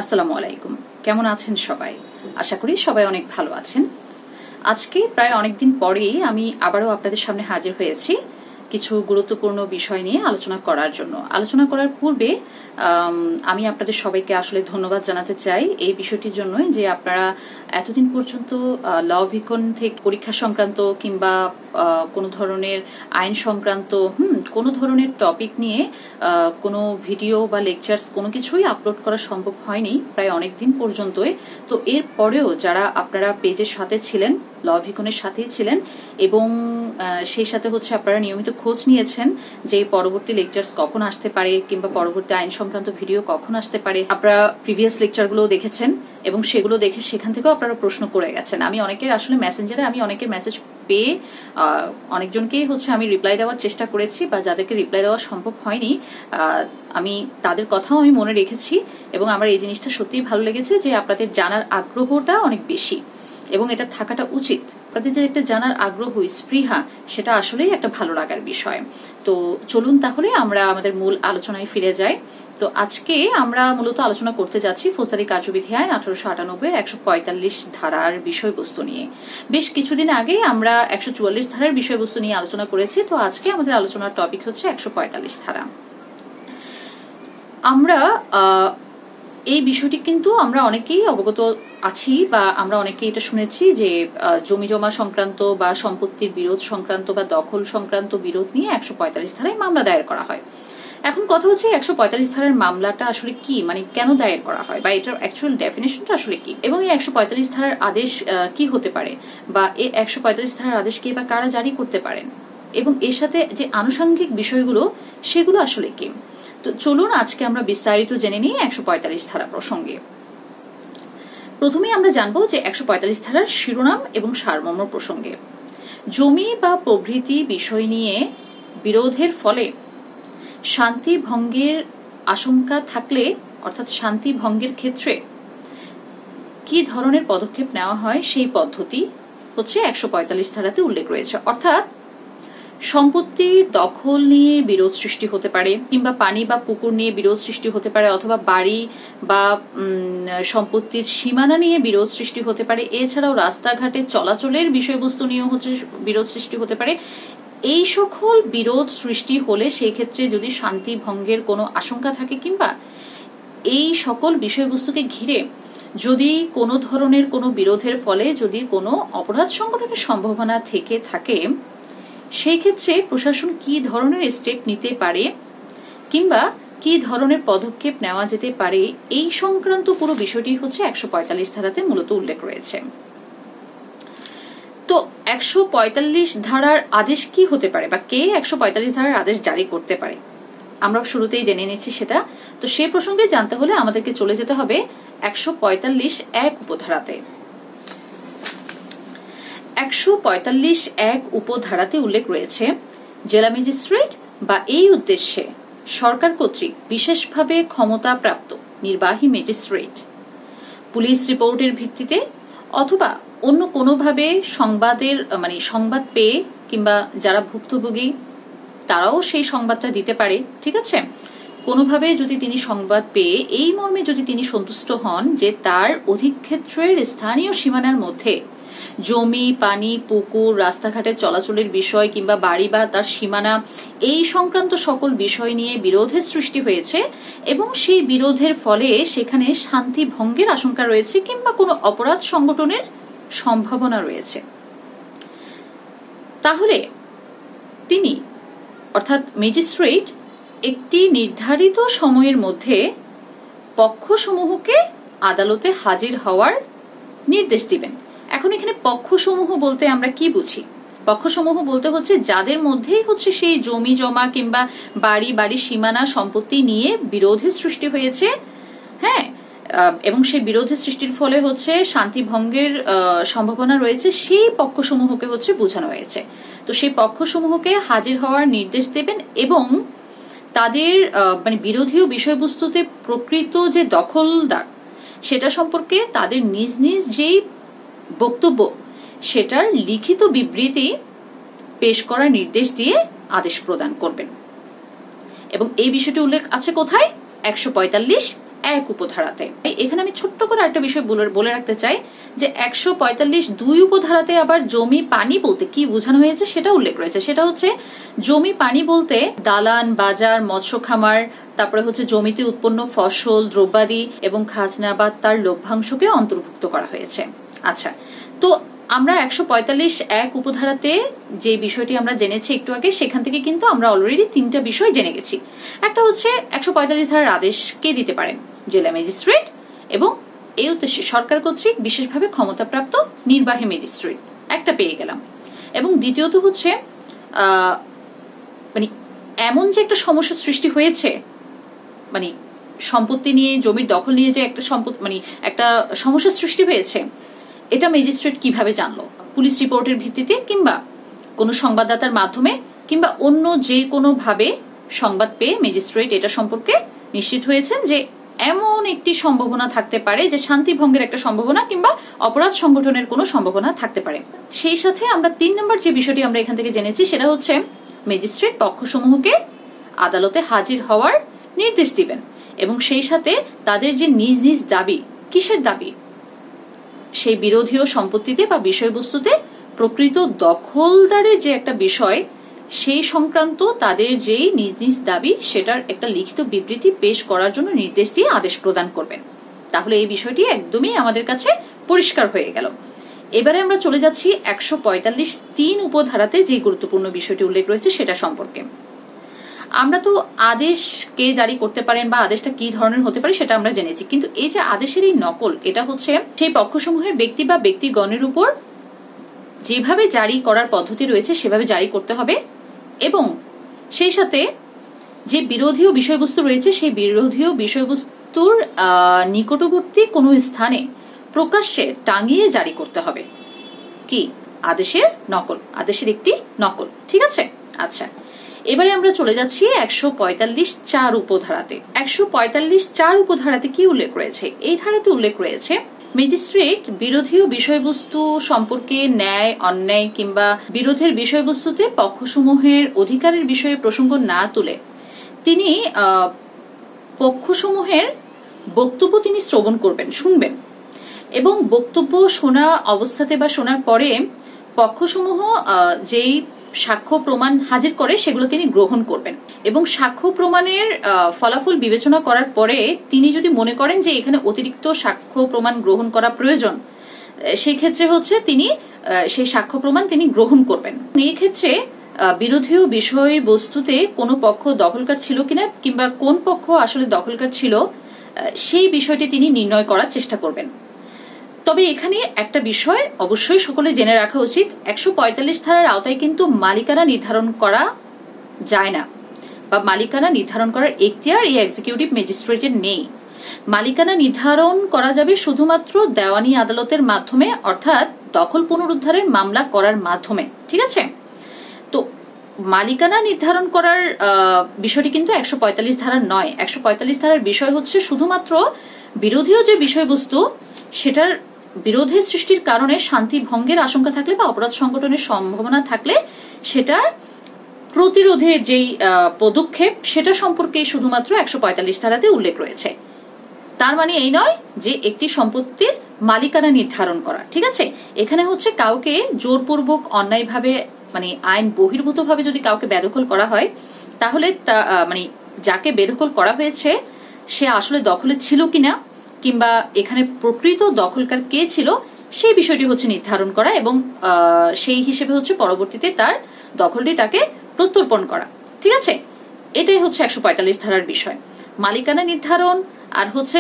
আসসালামু আলাইকুম। কেমন আছেন সবাই? আশা করি সবাই অনেক ভালো আছেন। আজকে প্রায় অনেকদিন পরেই আমি আবারও আপনাদের সামনে হাজির হয়েছি কিছু গুরুত্বপূর্ণ বিষয় নিয়ে আলোচনা করার জন্য। আলোচনা করার পূর্বে আমি আপনাদের সবাইকে আসলে ধন্যবাদ জানাতে চাই এই বিষয়টির জন্য যে আপনারা এতদিন পর্যন্ত ল ভিকন থেকে পরীক্ষা সংক্রান্ত কিংবা কোনো ধরনের আইন সংক্রান্ত কোনো ধরনের টপিক নিয়ে কোনো ভিডিও বা লেকচার্স কোনো কিছুই আপলোড করা সম্ভব হয়নি প্রায় অনেক দিন পর্যন্তই। তো এর পরেও যারা আপনারা পেজের সাথে ছিলেন, ল ভিকনের সাথেই ছিলেন এবং সেই সাথে হচ্ছে আপনারা নিয়মিত খোঁজ নিয়েছেন যে পরবর্তী লেকচার্স কখন আসতে পারে কিংবা পরবর্তী আইন সংক্রান্ত ভিডিও কখন আসতে পারে। আপনারা প্রিভিয়াস লেকচারগুলো দেখেছেন এবং সেগুলো দেখে সেখান থেকেও আপনারা প্রশ্ন করে গেছেন। আমি অনেকের আসলে মেসেঞ্জারে অনেকের মেসেজ পেয়ে অনেকজনকেই হচ্ছে আমি রিপ্লাই দেওয়ার চেষ্টা করেছি, বা যাদেরকে রিপ্লাই দেওয়া সম্ভব হয়নি আমি তাদের কথাও আমি মনে রেখেছি এবং আমার এই জিনিসটা সত্যিই ভালো লেগেছে যে আপনাদের জানার আগ্রহটা অনেক বেশি এবং এটা থাকাটা উচিত। আপনাদের যে একটা জানার আগ্রহ, স্পৃহা, সেটা আসলেই একটা ভালো লাগার বিষয়। তো চলুন তাহলে আমরা আমাদের মূল আলোচনায় ফিরে যাই। তো আজকে আমরা মূলত আলোচনা করতে যাচ্ছি ফৌজদারি কার্যবিধি আইন 1898 145 ধারার বিষয়বস্তু নিয়ে। বেশ কিছুদিন আগে আমরা 144 ধারার বিষয়বস্তু নিয়ে আলোচনা করেছি। তো আজকে আমাদের আলোচনার টপিক হচ্ছে 145 ধারা। আমরা এই বিষয়টি কিন্তু আমরা অনেকেই অবগত আছি বা আমরা অনেকেই এটা শুনেছি যে জমি জমা সংক্রান্ত বা সম্পত্তির বিরোধ সংক্রান্ত বা দখল সংক্রান্ত বিরোধ নিয়ে 145 ধারায় মামলা দায়ের করা হয়। এখন কথা হচ্ছে 145 ধারার মামলাটা আসলে কি, মানে কেন দায়ের করা হয় বা এটার অ্যাকচুয়াল ডেফিনেশনটা আসলে কি, এবং এই 145 ধারার আদেশ কি হতে পারে বা এই 145 ধারার আদেশ কে বা কারা জারি করতে পারেন এবং এর সাথে যে আনুষঙ্গিক বিষয়গুলো সেগুলো আসলে কি। তো চলুন আজকে আমরা বিস্তারিত জেনে নিই 145 ধারা প্রসঙ্গে। প্রথমেই আমরা জানবো যে 145 ধারার শিরোনাম এবং সারমর্ম প্রসঙ্গে। জমি বা প্রভৃতি বিষয় নিয়ে বিরোধের ফলে শান্তি ভঙ্গের আশঙ্কা থাকলে, অর্থাৎ শান্তি ভঙ্গের ক্ষেত্রে কি ধরনের পদক্ষেপ নেওয়া হয় সেই পদ্ধতি হচ্ছে 145 ধারাতে উল্লেখ রয়েছে। অর্থাৎ সম্পত্তির দখল নিয়ে বিরোধ সৃষ্টি হতে পারে কিংবা পানি বা পুকুর নিয়ে বিরোধ সৃষ্টি হতে পারে, অথবা বাড়ি বা সম্পত্তির সীমানা নিয়ে বিরোধ সৃষ্টি হতে পারে। এছাড়াও রাস্তাঘাটে চলাচলের বিষয়বস্তু নিয়েও হচ্ছে বিরোধ সৃষ্টি হতে পারে। এই সকল বিরোধ সৃষ্টি হলে সেই ক্ষেত্রে যদি শান্তি ভঙ্গের কোনো আশঙ্কা থাকে কিংবা এই সকল বিষয়বস্তুকে ঘিরে যদি কোনো ধরনের কোনো বিরোধের ফলে যদি কোনো অপরাধ সংঘটনের সম্ভাবনা থেকে থাকে, সেই ক্ষেত্রে প্রশাসন কি ধরনের স্টেপ নিতে পারে কিংবা কি ধরনের পদক্ষেপ নেওয়া যেতে পারে এই সংক্রান্ত পুরো বিষয়টি হচ্ছে 145 ধারাতে মূলত উল্লেখ রয়েছে। তো 145 ধারার আদেশ কি হতে পারে বা কে 145 ধারার আদেশ জারি করতে পারে আমরা শুরুতেই জেনে নিচ্ছি সেটা। তো সে প্রসঙ্গে জানতে হলে আমাদেরকে চলে যেতে হবে 145(1) উপধারাতে। 145(1) উপধারাতে উল্লেখ রয়েছে, জেলা ম্যাজিস্ট্রেট বা এই উদ্দেশ্যে সরকার কর্তৃক বিশেষভাবে ক্ষমতাপ্রাপ্ত নির্বাহী ম্যাজিস্ট্রেট পুলিশ রিপোর্টের ভিত্তিতে অথবা অন্য কোনোভাবে সংবাদ পেয়ে কিংবা যারা ভুক্তভোগী তারাও সেই সংবাদটা দিতে পারে, ঠিক আছে, কোনোভাবে যদি তিনি সংবাদ পেয়ে এই মর্মে যদি তিনি সন্তুষ্ট হন যে তার অধিক্ষেত্রের স্থানীয় সীমানার মধ্যে জমি, পানি, পুকুর, রাস্তাঘাটে চলাচলের বিষয় কিংবা বাড়ি বা তার সীমানা এই সংক্রান্ত সকল বিষয় নিয়ে বিরোধের সৃষ্টি হয়েছে এবং সেই বিরোধের ফলে সেখানে শান্তি ভঙ্গের আশঙ্কা রয়েছে কিংবা কোনো অপরাধ সংগঠনের সম্ভাবনা রয়েছে, তাহলে তিনি অর্থাৎ ম্যাজিস্ট্রেট একটি নির্ধারিত সময়ের মধ্যে পক্ষসমূহকে আদালতে হাজির হওয়ার নির্দেশ দিবেন। এখন এখানে পক্ষসমূহ বলতে আমরা কি বুঝি? পক্ষসমূহ বলতে হচ্ছে যাদের মধ্যেই হচ্ছে সেই জমি জমা কিংবা বাড়ির সীমানা সম্পত্তি নিয়ে বিরোধের সৃষ্টি হয়েছে, হ্যাঁ, এবং সেই বিরোধের সৃষ্টির ফলে হচ্ছে শান্তি ভঙ্গের সম্ভাবনা রয়েছে, সেই পক্ষসমূহকে হচ্ছে বোঝানো হয়েছে। তো সেই পক্ষসমূহকে হাজির হওয়ার নির্দেশ দেবেন এবং তাদের বিরোধীয় বিষয়বস্তুতে প্রকৃত যে দখলদার সেটা সম্পর্কে তাদের নিজ নিজ যেই বক্তব্য সেটার লিখিত বিবৃতি পেশ করার নির্দেশ দিয়ে আদেশ প্রদান করবেন। এবং এই বিষয়টি উল্লেখ আছে কোথায়? 1 উপধারাতে। এখানে আমি ছোট্ট করে একটা বিষয় বলে রাখতে চাই যে 145(2) উপধারাতে আবার জমি পানি বলতে কি বোঝানো হয়েছে সেটা উল্লেখ রয়েছে। সেটা হচ্ছে জমি পানি বলতে দালান, বাজার, মৎস্য খামার, তারপরে হচ্ছে জমিতে উৎপন্ন ফসল, দ্রব্যাদি এবং খাজনা বা তার লভ্যাংশকে অন্তর্ভুক্ত করা হয়েছে। আচ্ছা, তো আমরা 145(1) উপধারাতে যে বিষয়টি আমরা জেনেছি একটু আগে, সেখান থেকে কিন্তু আমরা অলরেডি 3টা বিষয় জেনে গেছি। একটা হচ্ছে 145 ধারার আদেশ কে দিতে পারেন? জেলা ম্যাজিস্ট্রেট, এবং এই উদ্দেশ্যে সরকার কর্তৃক বিশেষভাবে ক্ষমতাপ্রাপ্ত নির্বাহী ম্যাজিস্ট্রেট, একটা পেয়ে গেলাম। এবং দ্বিতীয়ত হচ্ছে মানে এমন যে একটা সমস্যা সৃষ্টি হয়েছে, মানে সম্পত্তি নিয়ে, জমির দখল নিয়ে যে একটা একটা সমস্যা সৃষ্টি হয়েছে, এটা ম্যাজিস্ট্রেট কিভাবে জানলো? পুলিশ রিপোর্টের ভিত্তিতে, কিংবা কোনো সংবাদদাতার মাধ্যমে, কিংবা অন্য যে কোনো ভাবে সংবাদ পেয়ে ম্যাজিস্ট্রেট এটা সম্পর্কে নিশ্চিত হয়েছেন যে এমন একটি সম্ভাবনা থাকতে পারে যে শান্তি ভঙ্গের একটা সম্ভাবনা কিংবা অপরাধ সংগঠনের কোনো সম্ভাবনা থাকতে পারে। সেই সাথে আমরা 3 নম্বর যে বিষয়টি আমরা এখান থেকে জেনেছি সেটা হচ্ছে ম্যাজিস্ট্রেট পক্ষসমূহকে আদালতে হাজির হওয়ার নির্দেশ দিবেন, এবং সেই সাথে তাদের যে নিজ নিজ দাবি, কিসের দাবি? সেই বিরোধীয় সম্পত্তিতে বা বিষয়বস্তুতে প্রকৃত দখলদারের যে একটা বিষয়, সেই সংক্রান্ত তাদের যেই নিজ নিজ দাবি সেটার একটা লিখিত বিবৃতি পেশ করার জন্য নির্দেশ দিয়ে আদেশ প্রদান করবেন। তাহলে এই বিষয়টি একদমই আমাদের কাছে পরিষ্কার হয়ে গেল। এবারে আমরা চলে যাচ্ছি 145(3) উপধারাতে যে গুরুত্বপূর্ণ বিষয়টি উল্লেখ রয়েছে সেটা সম্পর্কে। আমরা তো আদেশ কে জারি করতে পারেন বা আদেশটা কি ধরনের হতে পারে সেটা আমরা জেনেছি, কিন্তু এই যে আদেশের এই নকল, এটা হচ্ছে সেই পক্ষসমূহের ব্যক্তি বা ব্যক্তিগণের উপর যেভাবে জারি করার পদ্ধতি রয়েছে সেভাবে জারি করতে হবে, এবং সেই সাথে যে বিরোধীয় বিষয়বস্তু রয়েছে সেই বিরোধীয় বিষয়বস্তুর নিকটবর্তী কোনো স্থানে প্রকাশ্যে টাঙিয়ে জারি করতে হবে। কি? আদেশের নকল, আদেশের একটি নকল। ঠিক আছে? আচ্ছা, এবারে আমরা চলে যাচ্ছি 145(4) উপধারাতে। 145(4) উপধারাতে কি উল্লেখ রয়েছে? এই ধারাতে উল্লেখ রয়েছে ম্যাজিস্ট্রেট বিরোধীয় বিষয়বস্তু সম্পর্কে ন্যায়, অন্যায় কিংবা বিরোধের বিষয়বস্তুতে পক্ষসমূহের অধিকারের বিষয়ে প্রসঙ্গ না তুলে তিনি পক্ষসমূহের বক্তব্য তিনি শ্রবণ করবেন, শুনবেন, এবং বক্তব্য শোনা অবস্থাতে বা শোনার পরে পক্ষসমূহ যেই সাক্ষ্য প্রমাণ হাজির করে সেগুলো তিনি গ্রহণ করবেন, এবং সাক্ষ্য প্রমাণের ফলাফল বিবেচনা করার পরে তিনি যদি মনে করেন যে এখানে অতিরিক্ত সাক্ষ্য প্রমাণ গ্রহণ করা প্রয়োজন, সেই ক্ষেত্রে হচ্ছে তিনি সেই সাক্ষ্য প্রমাণ তিনি গ্রহণ করবেন। এই ক্ষেত্রে বিরোধীয় বিষয়বস্তুতে কোনো পক্ষ দখলকার ছিল কিনা কিংবা কোন পক্ষ আসলে দখলকার ছিল সেই বিষয়টি তিনি নির্ণয় করার চেষ্টা করবেন। তবে এখানে একটা বিষয় অবশ্যই সকলে জেনে রাখা উচিত, 145 ধারার আওতায় কিন্তু মালিকানা নির্ধারণ করা যায় না, বা মালিকানা নির্ধারণ করার এখতিয়ার এই এক্সিকিউটিভ ম্যাজিস্ট্রেটের নেই। মালিকানা নির্ধারণ করা যাবে শুধুমাত্র দেওয়ানি আদালতের মাধ্যমে, অর্থাৎ দখল পুনরুদ্ধারের মামলা করার মাধ্যমে। ঠিক আছে? তো মালিকানা নির্ধারণ করার বিষয়টি কিন্তু 145 ধারার নয়। 145 ধারার বিষয় হচ্ছে শুধুমাত্র বিরোধীয় যে বিষয়বস্তু সেটার বিরোধের সৃষ্টির কারণে শান্তি ভঙ্গের আশঙ্কা থাকলে বা অপরাধ সংগঠনের সম্ভাবনা থাকলে সেটার প্রতিরোধের যেই পদক্ষেপ সেটা সম্পর্কে শুধুমাত্র 145 ধারাতে উল্লেখ রয়েছে। তার মানে এই নয় যে একটি সম্পত্তির মালিকানা নির্ধারণ করা। ঠিক আছে? এখানে হচ্ছে কাউকে জোরপূর্বক অন্যায়ভাবে, মানে আইন বহির্ভূত ভাবে যদি কাউকে বেদখল করা হয়, তাহলে মানে যাকে বেদখল করা হয়েছে সে আসলে দখলে ছিল কিনা কিংবা এখানে প্রকৃত দখলকার কে ছিল সেই বিষয়টি হচ্ছে নির্ধারণ করা, এবং সেই হিসেবে হচ্ছে পরবর্তীতে তার দখলটি তাকে প্রত্যর্পণ করা। ঠিক আছে? এটাই হচ্ছে 145 ধারার বিষয়। মালিকানা নির্ধারণ আর হচ্ছে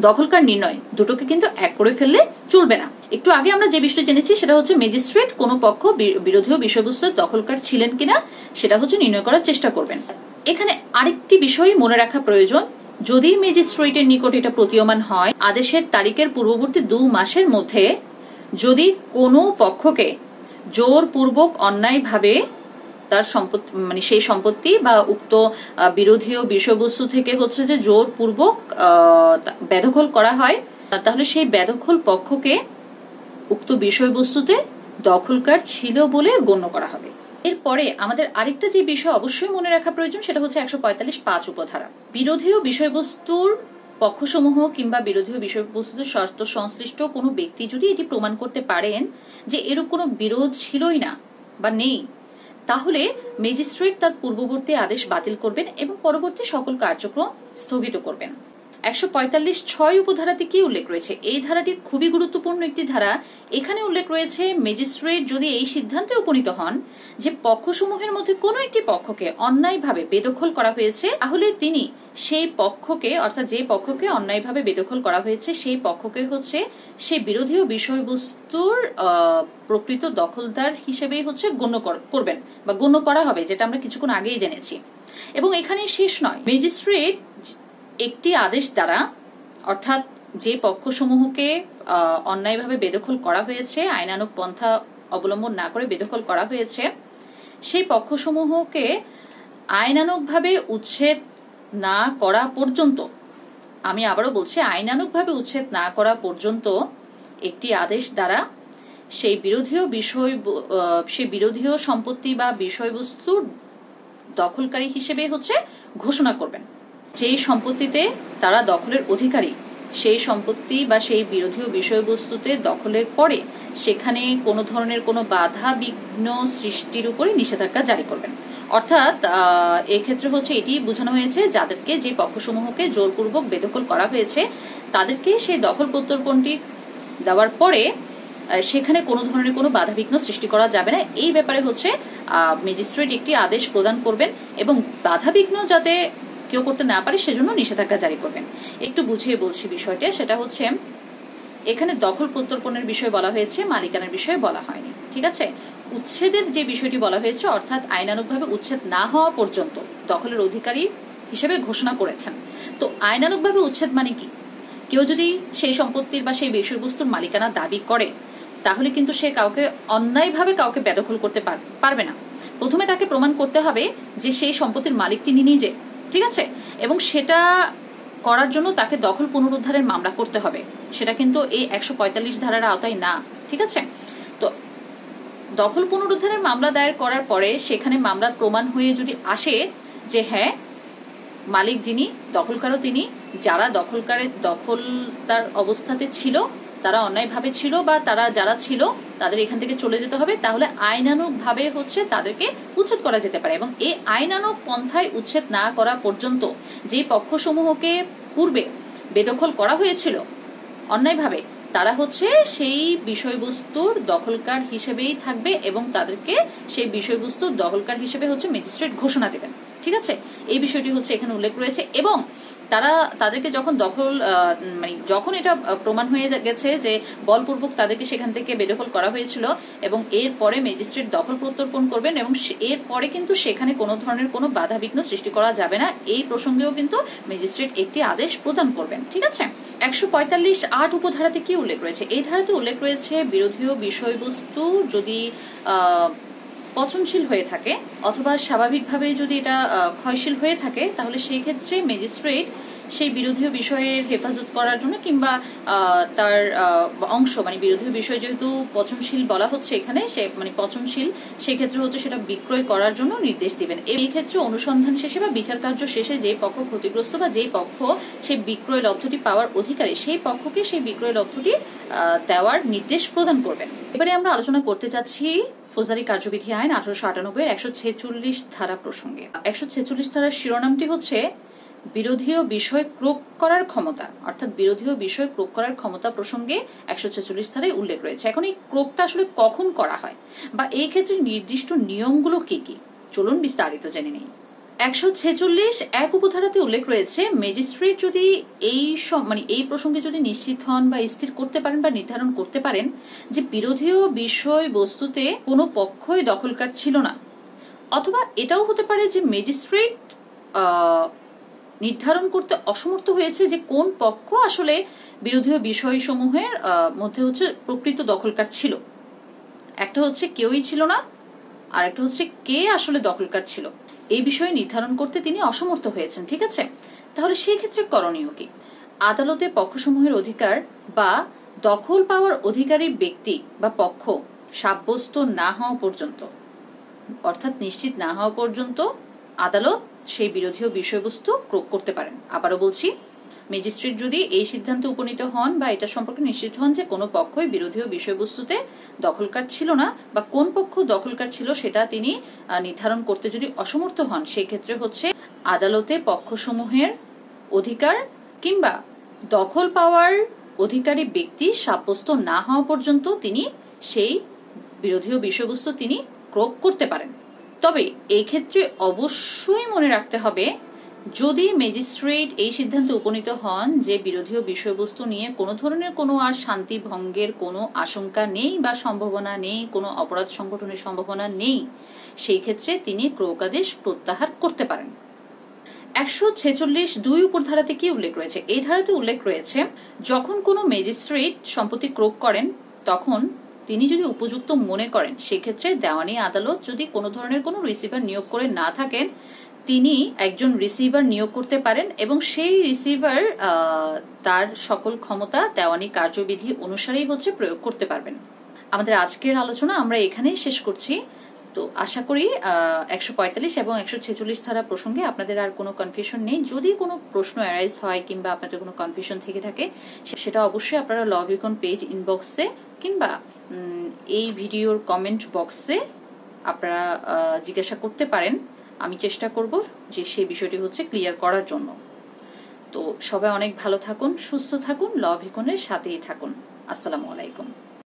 দখলকার নির্ণয় দুটোকে কিন্তু এক করে ফেললে চলবে না। একটু আগে আমরা যে বিষয়টি জেনেছি সেটা হচ্ছে ম্যাজিস্ট্রেট কোনো পক্ষ বিরোধীয় বিষয়বস্তুর দখলকার ছিলেন কিনা সেটা হচ্ছে নির্ণয় করার চেষ্টা করবেন। এখানে আরেকটি বিষয় মনে রাখা প্রয়োজন, যদি ম্যাজিস্ট্রেটের নিকট এটা প্রতীয়মান হয় আদেশের তারিখের পূর্ববর্তী 2 মাসের মধ্যে যদি কোনো পক্ষকে জোরপূর্বক অন্যায়ভাবে তার সম্পত্তি, মানে সেই সম্পত্তি বা উক্ত বিরোধীয় বিষয়বস্তু থেকে হচ্ছে যে জোরপূর্বক বেদখল করা হয়, তাহলে সেই বেদখল পক্ষকে উক্ত বিষয়বস্তুতে দখলকার ছিল বলে গণ্য করা হবে। এরপরে আমাদের আরেকটা যে বিষয় অবশ্যই মনে রাখা প্রয়োজন সেটা হচ্ছে 145(5) উপধারা। বিরোধীয় বিষয়বস্তুর পক্ষসমূহ কিংবা বিরোধী বিষয়বস্তুতে শর্ত সংশ্লিষ্ট কোনো ব্যক্তি যদি এটি প্রমাণ করতে পারেন যে এরূপ কোনো বিরোধ ছিলই না বা নেই, তাহলে ম্যাজিস্ট্রেট তার পূর্ববর্তী আদেশ বাতিল করবেন এবং পরবর্তী সকল কার্যক্রম স্থগিত করবেন। 145(6) উপধারাতে কি উল্লেখ রয়েছে? এই ধারাটি খুবই গুরুত্বপূর্ণ একটি ধারা। এখানে উল্লেখ রয়েছে ম্যাজিস্ট্রেট যদি এই সিদ্ধান্তে উপনীত হন যে পক্ষসমূহের মধ্যে কোনো একটি পক্ষকে অন্যায়ভাবে বেদখল করা হয়েছে, তাহলে তিনি সেই পক্ষকে, অর্থাৎ যে পক্ষকে অন্যায়ভাবে বেদখল করা হয়েছে সেই পক্ষকে হচ্ছে সেই বিরোধী বিষয়বস্তুর প্রকৃত দখলদার হিসেবেই হচ্ছে গণ্য করবেন বা গণ্য করা হবে, যেটা আমরা কিছুক্ষণ আগেই জেনেছি। এবং এখানে শেষ নয়, ম্যাজিস্ট্রেট একটি আদেশ দ্বারা, অর্থাৎ যে পক্ষসমূহকে অন্যায়ভাবে বেদখল করা হয়েছে, আইনানুগ পন্থা অবলম্বন না করে বেদখল করা হয়েছে, সেই পক্ষসমূহকে আইনানুগভাবে উচ্ছেদ না করা পর্যন্ত, আমি আবারও বলছি, আইনানুগভাবে উচ্ছেদ না করা পর্যন্ত একটি আদেশ দ্বারা সেই বিরোধীয় সম্পত্তি বা বিষয়বস্তুর দখলকারী হিসেবে হচ্ছে ঘোষণা করবেন। যেই সম্পত্তিতে তারা দখলের অধিকারী, সেই সম্পত্তি বা সেই বিরোধী বিষয়বস্তুতে দখলের পরে সেখানে কোনো ধরনের কোনো বাধা বিঘ্ন সৃষ্টির উপরে নিষেধাজ্ঞা জারি করবেন। অর্থাৎ এক্ষেত্রে হচ্ছে এটি বোঝানো হয়েছে, যাদেরকে, যে পক্ষসমূহকে জোরপূর্বক বেদখল করা হয়েছে তাদেরকে সেই দখল প্রত্যর্পণটি দেওয়ার পরে সেখানে কোনো ধরনের কোনো বাধাবিঘ্ন সৃষ্টি করা যাবে না। এই ব্যাপারে হচ্ছে ম্যাজিস্ট্রেট একটি আদেশ প্রদান করবেন এবং বাধাবিঘ্ন যাতে কেউ করতে না পারে সেজন্য নিষেধাজ্ঞা জারি করবেন। একটু বুঝিয়ে বলছি বিষয়টা, সেটা হচ্ছে এখানে দখল প্রত্যর্পণের বিষয় বলা হয়েছে, মালিকানার বিষয়ে বলা হয়নি, ঠিক আছে? উচ্ছেদের যে বিষয়টি বলা হয়েছে, অর্থাৎ আইনানুগভাবে উচ্ছেদ না হওয়া পর্যন্ত দখলের অধিকারী হিসেবে ঘোষণা করেছেন। তো আইনানুগভাবে উচ্ছেদ মানে কি? কেউ যদি সেই সম্পত্তির বা সেই বিষয়বস্তুর মালিকানা দাবি করে, তাহলে কিন্তু সে কাউকে অন্যায়ভাবে কাউকে বেদখল করতে পারবে না। প্রথমে তাকে প্রমাণ করতে হবে যে সেই সম্পত্তির মালিক তিনি নিজে, ঠিক আছে? এবং সেটা করার জন্য তাকে দখল পুনরুদ্ধারের মামলা করতে হবে। সেটা কিন্তু এই 145 ধারার আওতায় না, ঠিক আছে? তো দখল পুনরুদ্ধারের মামলা দায়ের করার পরে সেখানে মামলার প্রমাণ হয়ে যদি আসে যে হ্যাঁ, মালিক যিনি, দখলকারও তিনি, যারা দখলদার অবস্থাতে ছিল তারা অন্যায়ভাবে ছিল বা তারা যারা ছিল তাদের এখান থেকে চলে যেতে হবে, তাহলে আইনানুগভাবে হচ্ছে তাদেরকে উচ্ছেদ করা যেতে পারে। এবং এই আইনানুগ পন্থায় উচ্ছেদ না করা পর্যন্ত যে পক্ষসমূহকে পূর্বে বেদখল করা হয়েছিল অন্যায়ভাবে, তারা হচ্ছে সেই বিষয়বস্তুর দখলকার হিসেবেই থাকবে এবং তাদেরকে সেই বিষয়বস্তুর দখলকার হিসেবে হচ্ছে ম্যাজিস্ট্রেট ঘোষণা দেবেন, ঠিক আছে? এই বিষয়টি হচ্ছে এখানে উল্লেখ রয়েছে। এবং তাদেরকে যখন যখন এটা প্রমাণ হয়ে গেছে যে বলপূর্বক তাদেরকে সেখান থেকে বেদখল করা হয়েছিল এবং এরপরে ম্যাজিস্ট্রেট দখল প্রত্যর্পণ করবেন এবং এরপরে কিন্তু সেখানে কোনো ধরনের কোনো বাধাবিঘ্ন সৃষ্টি করা যাবে না, এই প্রসঙ্গেও কিন্তু ম্যাজিস্ট্রেট একটি আদেশ প্রদান করবেন, ঠিক আছে? 145(8) উপধারাতে কি উল্লেখ রয়েছে? এই ধারাতে উল্লেখ রয়েছে বিরোধী বিষয়বস্তু যদি পচনশীল হয়ে থাকে অথবা স্বাভাবিকভাবে যদি এটা ক্ষয়শীল হয়ে থাকে, তাহলে সেই ক্ষেত্রে ম্যাজিস্ট্রেট সেই বিরোধী বিষয়ের হেফাজত করার জন্য কিংবা তার অংশ, বিরোধী বিষয় যেহেতু পচনশীল বলা হচ্ছে এখানে, সে পচনশীল, সেক্ষেত্রে হচ্ছে সেটা বিক্রয় করার জন্য নির্দেশ দিবেন। এই ক্ষেত্রে অনুসন্ধান শেষে বা বিচার কার্য শেষে যে পক্ষ ক্ষতিগ্রস্ত বা যে পক্ষ সেই বিক্রয় লব্ধটি পাওয়ার অধিকারী, সেই পক্ষকে সেই বিক্রয় লব্ধটি দেওয়ার নির্দেশ প্রদান করবেন। এবারে আমরা আলোচনা করতে যাচ্ছি ফৌজদারি কার্যবিধি আইন 1898 146 ধারা প্রসঙ্গে। 146 ধারার শিরোনামটি হচ্ছে বিরোধীয় বিষয় ক্রোক করার ক্ষমতা, অর্থাৎ বিরোধীয় বিষয় ক্রোক করার ক্ষমতা প্রসঙ্গে 146 ধারায় উল্লেখ রয়েছে। এখন এই ক্রোকটা আসলে কখন করা হয় বা এই ক্ষেত্রে নির্দিষ্ট নিয়মগুলো কি কি, চলুন বিস্তারিত জেনে নেই। 146(1) উপধারাতে উল্লেখ রয়েছে, ম্যাজিস্ট্রেট যদি এই প্রসঙ্গে যদি নিশ্চিত হন বা স্থির করতে পারেন বা নির্ধারণ করতে পারেন যে বিরোধীয় বিষয় বস্তুতে কোনো পক্ষই দখলকার ছিল না, অথবা এটাও হতে পারে যে ম্যাজিস্ট্রেট নির্ধারণ করতে অসমর্থ হয়েছে যে কোন পক্ষ আসলে বিরোধীয় বিষয়সমূহের মধ্যে হচ্ছে প্রকৃত দখলকার ছিল। একটা হচ্ছে কেউই ছিল না, আর একটা হচ্ছে কে আসলে দখলকার ছিল, এই বিষয়ে নির্ধারণ করতে তিনি অসমর্থ হয়েছেন, ঠিক আছে? তাহলে সেই ক্ষেত্রে করণীয় কি? আদালতে পক্ষসমূহের অধিকার বা দখল পাওয়ার অধিকারী ব্যক্তি বা পক্ষ সাব্যস্ত না হওয়া পর্যন্ত, অর্থাৎ নিশ্চিত না হওয়া পর্যন্ত আদালত সেই বিরোধী বিষয়বস্তু ক্রোক করতে পারেন। আবারও বলছি, ম্যাজিস্ট্রেট যদি এই সিদ্ধান্তে উপনীত হন বা এটা সম্পর্কে নিশ্চিত হন যে কোনো পক্ষই বিরোধীয় বিষয়বস্তুতে দখলকার ছিল না বা কোন পক্ষ দখলকার ছিল সেটা তিনি নির্ধারণ করতে যদি অসমর্থ হন, সেক্ষেত্রে হচ্ছে আদালতে পক্ষসমূহের অধিকার কিংবা দখল পাওয়ার অধিকারী ব্যক্তি সাব্যস্ত না হওয়া পর্যন্ত তিনি সেই বিরোধীয় বিষয়বস্তু তিনি ক্রোক করতে পারেন। তবে এই ক্ষেত্রে অবশ্যই মনে রাখতে হবে, যদি ম্যাজিস্ট্রেট এই সিদ্ধান্তে উপনীত হন যে বিরোধীয় বিষয়বস্তু নিয়ে কোনো ধরনের কোনো আর শান্তি ভঙ্গের কোনো আশঙ্কা নেই বা সম্ভাবনা নেই, কোনো অপরাধ সংগঠনের সম্ভাবনা নেই, সেই ক্ষেত্রে তিনি ক্রোকাদেশ প্রত্যাহার করতে পারেন। 146(2) উপর ধারাতে কি উল্লেখ রয়েছে? এই ধারাতে উল্লেখ রয়েছে, যখন কোনো ম্যাজিস্ট্রেট সম্পত্তি ক্রোক করেন তখন তিনি যদি উপযুক্ত মনে করেন, সেক্ষেত্রে দেওয়ানি আদালত যদি কোনো ধরনের কোনো রিসিভার নিয়োগ করে না থাকেন, তিনি একজন রিসিভার নিয়োগ করতে পারেন এবং সেই রিসিভার তার সকল ক্ষমতা দেওয়ানি কার্যবিধি অনুসারেই হচ্ছে প্রয়োগ করতে পারবেন। আমাদের আজকের আলোচনা আমরা এখানেই শেষ করছি। তো আশা করি 145 এবং 146 ধারা প্রসঙ্গে আপনাদের আর কোনো কনফিউশন নেই। যদি কোনো প্রশ্ন অ্যারাইজ হয় কিংবা আপনাদের কোনো কনফিউশন থেকে থাকে, সেটা অবশ্যই আপনারা ল বিকন পেজ ইনবক্সে কিংবা এই ভিডিওর কমেন্ট বক্সে আপনারা জিজ্ঞাসা করতে পারেন। আমি চেষ্টা করব যে সেই বিষয়টি হচ্ছে ক্লিয়ার করার জন্য। তো সবাই অনেক ভালো থাকুন, সুস্থ থাকুন, ল বিকনের সাথেই থাকুন। আসসালামু আলাইকুম।